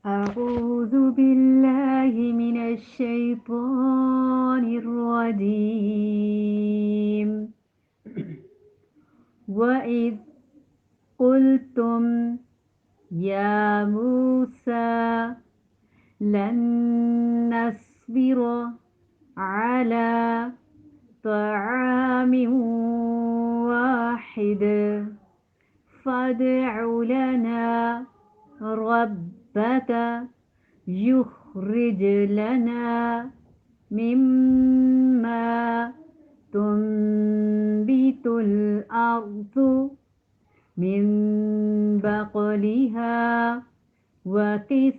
أعوذ بالله من الشيطان الرجيم. وإذ قلتم يا موسى لن نصبر على طعام واحد فادع لنا ربك يخرج لنا مما تنبت الأرض من بقلها وقثائها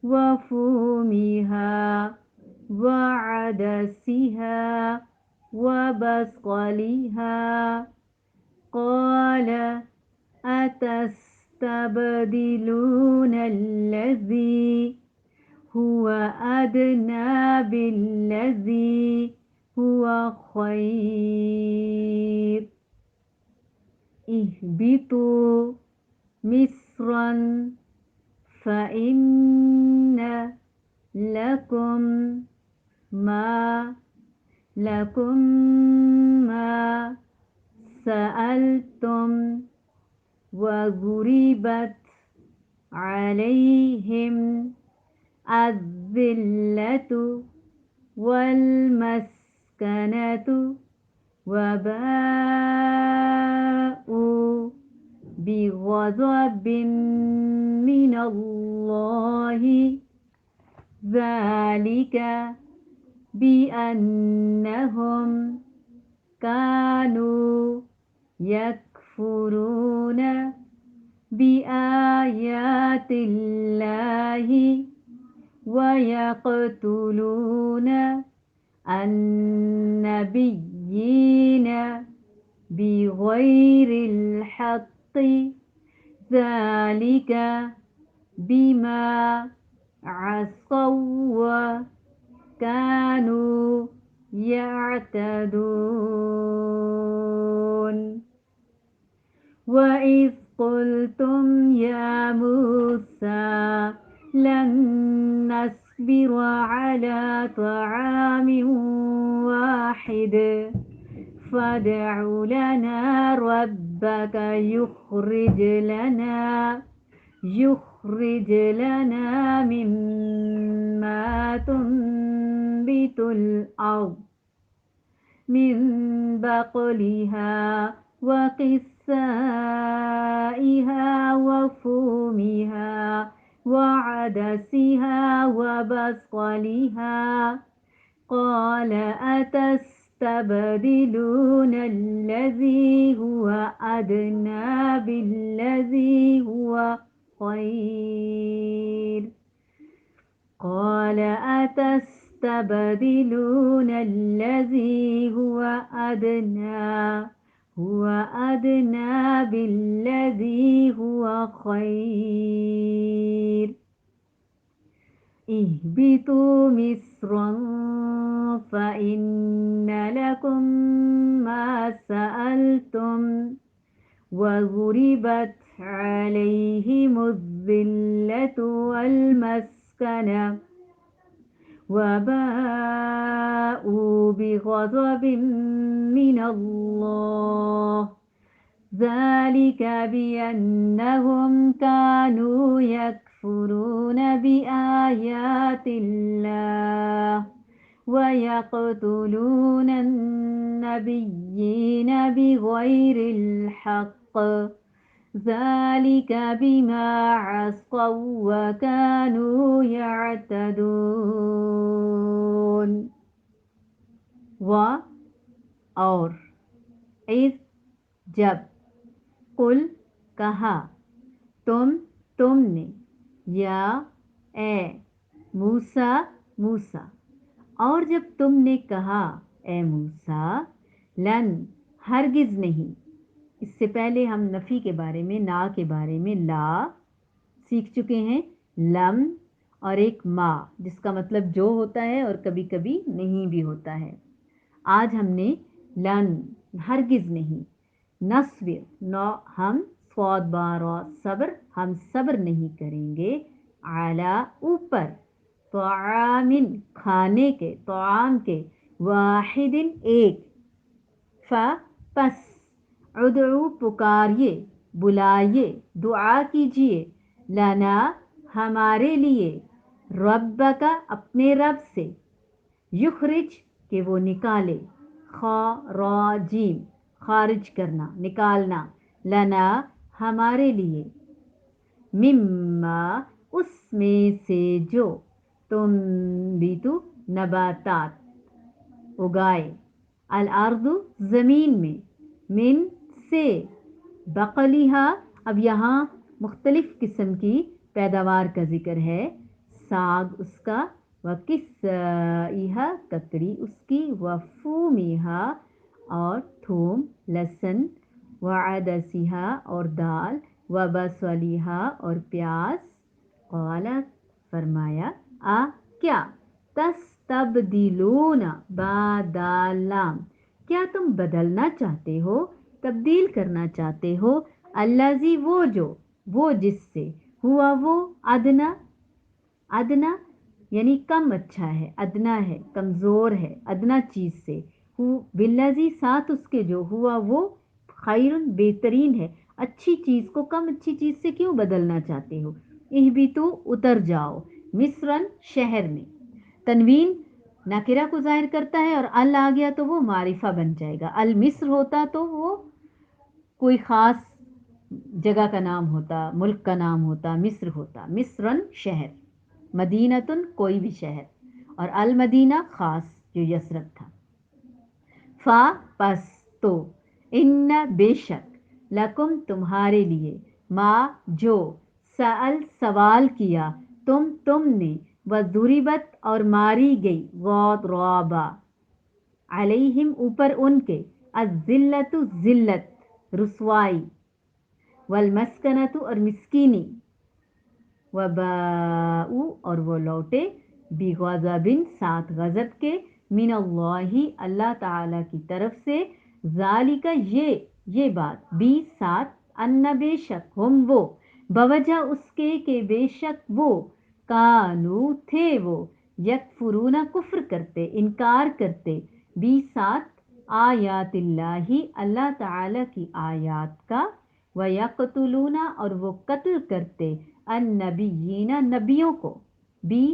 وفومها وعدسها وبصلها. قال أتستبدلون الذي هو أدنى بالذي هو خير. اهبطوا مصرا فإن لكم ما لكم ما سألتم وضربت عليهم الذلة والمسكنة وباءوا بغضب من الله ذلك بأنهم كانوا يكفرون بآيات الله ويقتلون النبيين بغير الحق ذلك بما عصوا وكانوا يعتدون. وإذ قلتم يا موسى لن نصبر على طعام واحد فادع لنا ربك يخرج لنا مما تنبت الأرض من بقلها وقثائها وفومها وعدسها وبصلها. قال أتستبدلون الذي هو أدنى بالذي هو خير. قال أتستبدلون الذي هو أدنى بالذي هو خير. اهبطوا مصرا فإن لكم ما سألتم وضربت عليهم الذلة والمسكنة وباءوا بغضب من الله ذلك بأنهم كانوا يكفرون بآيات الله ويقتلون النبيين بغير الحق ذلك بما عصوا وكانوا يعتدون. اور اذ جب قل کہا تم نے یا اے موسیٰ موسیٰ اور جب تم نے کہا اے موسیٰ لن ہرگز نہیں. اس سے پہلے ہم نفی کے بارے میں نا کے بارے میں لا سیکھ چکے ہیں. لم اور ایک ما جس کا مطلب جو ہوتا ہے اور کبھی کبھی نہیں بھی ہوتا ہے. آج ہم نے لن ہرگز نہیں نصبر ہم صاد بارا صبر، ہم صبر نہیں کریں گے، علی اوپر، طعامن کھانے کے، طعام کے، واحدن ایک، پس ادعو پکاریے، بلائیے، دعا کیجیے، لنا ہمارے لیے، ربک اپنے رب سے، یخرج کہ وہ نکالے، خراجیم خارج کرنا، نکالنا، لنا ہمارے لیے، مما اس میں سے جو، تم بیتو نباتات اگائے، الارض زمین میں، من سے، بقلیہا اب یہاں مختلف قسم کی پیداوار کا ذکر ہے، ساگ اس کا، و کسائیہا ککڑی اس کی، و فومیہا اور تھوم لہسن، و عدسیہا اور دال، و بصلیہا اور پیاز، قال فرمایا، کیا، تستبدلون بادالام کیا تم بدلنا چاہتے ہو، تبدیل کرنا چاہتے ہو، الذی وہ جو، وہ جس سے، ہوا وہ، ادنا، ادنا یعنی کم اچھا ہے، ادنا ہے کمزور ہے، ادنا چیز سے، بالذی ساتھ اس کے جو، ہوا وہ، خیر بہترین ہے، اچھی چیز کو کم اچھی چیز سے کیوں بدلنا چاہتے ہو، اہبتو اتر جاؤ، مصرن شہر میں، تنوین نکرہ کو ظاہر کرتا ہے اور ال آ گیا تو وہ معرفہ بن جائے گا، المصر ہوتا تو وہ کوئی خاص جگہ کا نام ہوتا، ملک کا نام ہوتا، مصر ہوتا، مصرن شہر، مدینتن کوئی بھی شہر، اور المدینہ خاص جو یثرب تھا، فا پس تو، ان بے شک، لکم تمہارے لیے، ما جو، سأل سوال کیا، تم نے، وضربت اور ماری گئی، غضرابا علیہم اوپر ان کے، الذلت ذلت رسوائی، والمسکنت اور مسکینی، وباؤ اور وہ لوٹے، بغضب ساتھ غضب کے، من اللہ اللہ تعالی کی طرف سے، ذالک یہ بات، بھی ساتھ، ان بے شک، ہم وہ، بوجہ اس کے کہ بے شک وہ، کانو تھے وہ، یکفرون کفر کرتے، انکار کرتے، بھی ساتھ، آیات اللہ اللہ تعالی کی آیات کا، وَيَقْتُلُونَ اور وہ قتل کرتے، النبیین نبیوں کو، بھی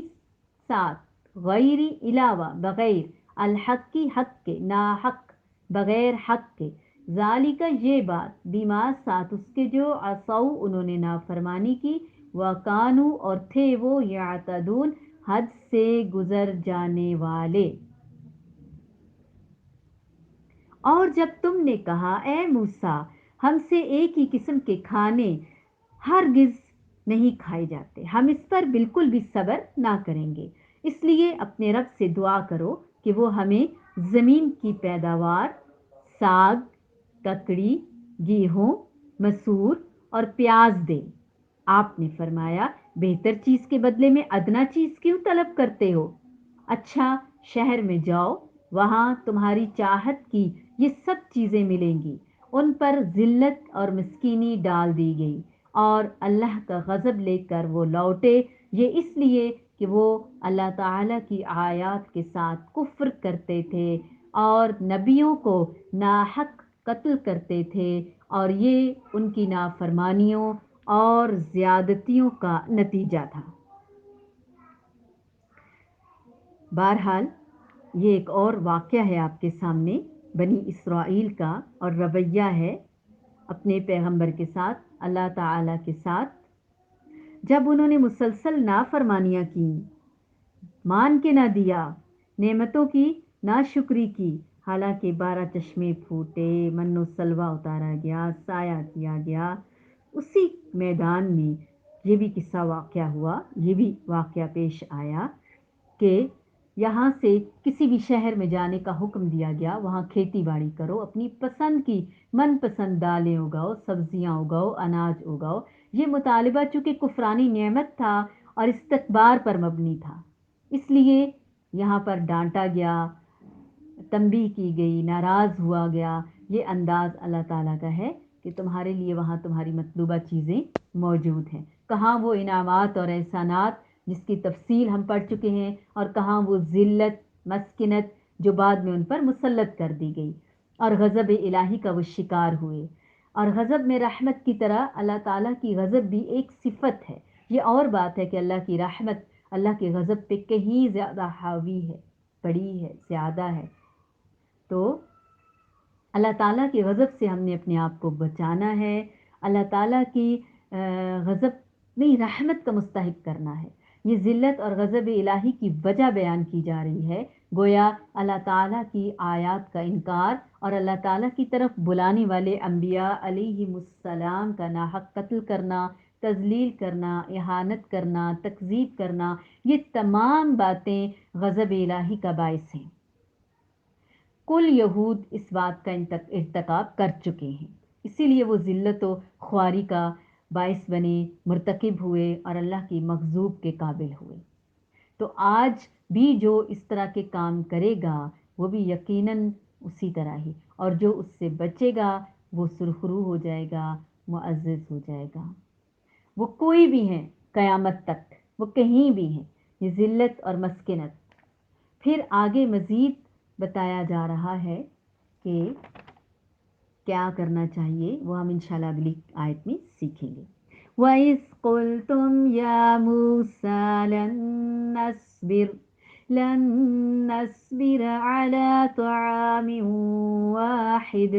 ساتھ، غیر علاوہ بغیر، الحق کی حق کے، ناحق بغیر حق کے، ذالک یہ بات، بما ساتھ اس کے جو، عصوا انہوں نے نافرمانی کی، وکانو اور تھے وہ، یعتدون حد سے گزر جانے والے، اور جب تم نے کہا اے موسیٰ ہم سے ایک ہی قسم کے کھانے ہرگز نہیں کھائے جاتے، ہم اس پر بالکل بھی صبر نہ کریں گے، اس لیے اپنے رب سے دعا کرو کہ وہ ہمیں زمین کی پیداوار، ساگ، ککڑی، گیہوں، مسور اور پیاز دے، آپ نے فرمایا بہتر چیز کے بدلے میں ادنا چیز کیوں طلب کرتے ہو، اچھا شہر میں جاؤ، وہاں تمہاری چاہت کی یہ سب چیزیں ملیں گی، ان پر ذلت اور مسکینی ڈال دی گئی، اور اللہ کا غضب لے کر وہ لوٹے، یہ اس لیے کہ وہ اللہ تعالیٰ کی آیات کے ساتھ کفر کرتے تھے اور نبیوں کو ناحق قتل کرتے تھے، اور یہ ان کی نافرمانیوں اور زیادتیوں کا نتیجہ تھا۔ بہرحال یہ ایک اور واقعہ ہے آپ کے سامنے، بنی اسرائیل کا، اور رویہ ہے اپنے پیغمبر کے ساتھ، اللہ تعالیٰ کے ساتھ، جب انہوں نے مسلسل نافرمانیاں کی، مان کے نہ دیا، نعمتوں کی ناشکری کی، حالانکہ 12 چشمے پھوٹے، من و سلوہ اتارا گیا، سایہ کیا گیا، اسی میدان میں یہ بھی قصہ واقعہ ہوا، یہ بھی واقعہ پیش آیا کہ یہاں سے کسی بھی شہر میں جانے کا حکم دیا گیا، وہاں کھیتی باڑی کرو، اپنی پسند کی من پسند دالیں اگاؤ، سبزیاں اگاؤ، اناج اگاؤ، یہ مطالبہ چونکہ کفرانی نعمت تھا اور استکبار پر مبنی تھا، اس لیے یہاں پر ڈانٹا گیا، تنبیہ کی گئی، ناراض ہوا گیا، یہ انداز اللہ تعالیٰ کا ہے کہ تمہارے لیے وہاں تمہاری مطلوبہ چیزیں موجود ہیں، کہاں وہ انعامات اور احسانات جس کی تفصیل ہم پڑھ چکے ہیں، اور کہاں وہ ذلت مسکنت جو بعد میں ان پر مسلط کر دی گئی، اور غضب الہی کا وہ شکار ہوئے۔ اور غضب میں رحمت کی طرح اللہ تعالیٰ کی غضب بھی ایک صفت ہے۔ یہ اور بات ہے کہ اللہ کی رحمت اللہ کے غضب پہ کہیں زیادہ حاوی ہے، بڑی ہے، زیادہ ہے۔ تو اللہ تعالیٰ کے غضب سے ہم نے اپنے آپ کو بچانا ہے، اللہ تعالیٰ کی غضب نہیں رحمت کا مستحق کرنا ہے۔ یہ ذلت اور غضب الہی کی وجہ بیان کی جا رہی ہے، گویا اللہ تعالیٰ کی آیات کا انکار اور اللہ تعالیٰ کی طرف بلانے والے انبیاء علیہم السلام کا ناحق قتل کرنا، تذلیل کرنا، اہانت کرنا، تکذیب کرنا، یہ تمام باتیں غضب الہی کا باعث ہیں۔ کل یہود اس بات کا ارتکاب کر چکے ہیں، اسی لیے وہ ذلت و خواری کا باعث بنے، مرتکب ہوئے اور اللہ کی مغضوب کے قابل ہوئے۔ تو آج بھی جو اس طرح کے کام کرے گا وہ بھی یقیناً اسی طرح ہی، اور جو اس سے بچے گا وہ سرخرو ہو جائے گا، معزز ہو جائے گا۔ وہ کوئی بھی ہیں قیامت تک، وہ کہیں بھی ہیں، یہ ذلت اور مسکنت۔ پھر آگے مزید بتایا جا رہا ہے کہ کیا کرنا چاہیے، وہ ہم انشاءاللہ اگلی آیت میں سیکھیں گے۔ وَإِذْ قُلْتُمْ يَا مُوسَىٰ لَن نَّصْبِرَ عَلَىٰ طَعَامٍ وَاحِدٍ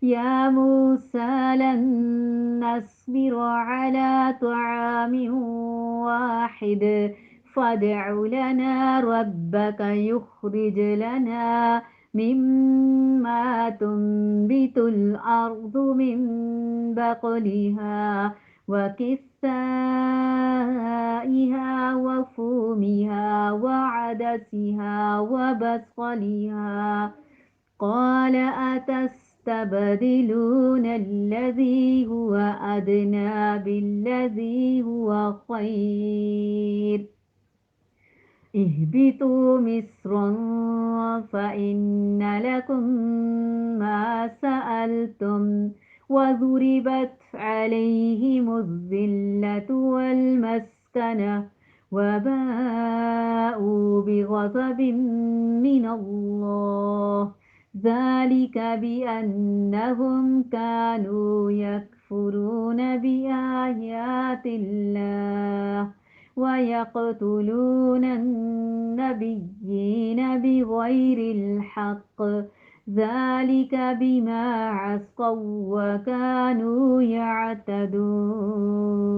يَا مُوسَىٰ لَن نَّصْبِرَ عَلَىٰ طَعَامٍ وَاحِدٍ فادع لنا ربك يخرج لنا مما تنبت الأرض من بقلها وكثائها وفومها وعدسها وبصلها قال أتستبدلون الذي هو أدنى بالذي هو خير اهبطوا مصرا فإن لكم ما سألتم وضربت عليهم الذلة والمسكنة وباءوا بغضب من الله ذلك بأنهم كانوا يكفرون بآيات الله ويقتلون النبيين بغير الحق ذلك بما عصوا وكانوا يعتدون۔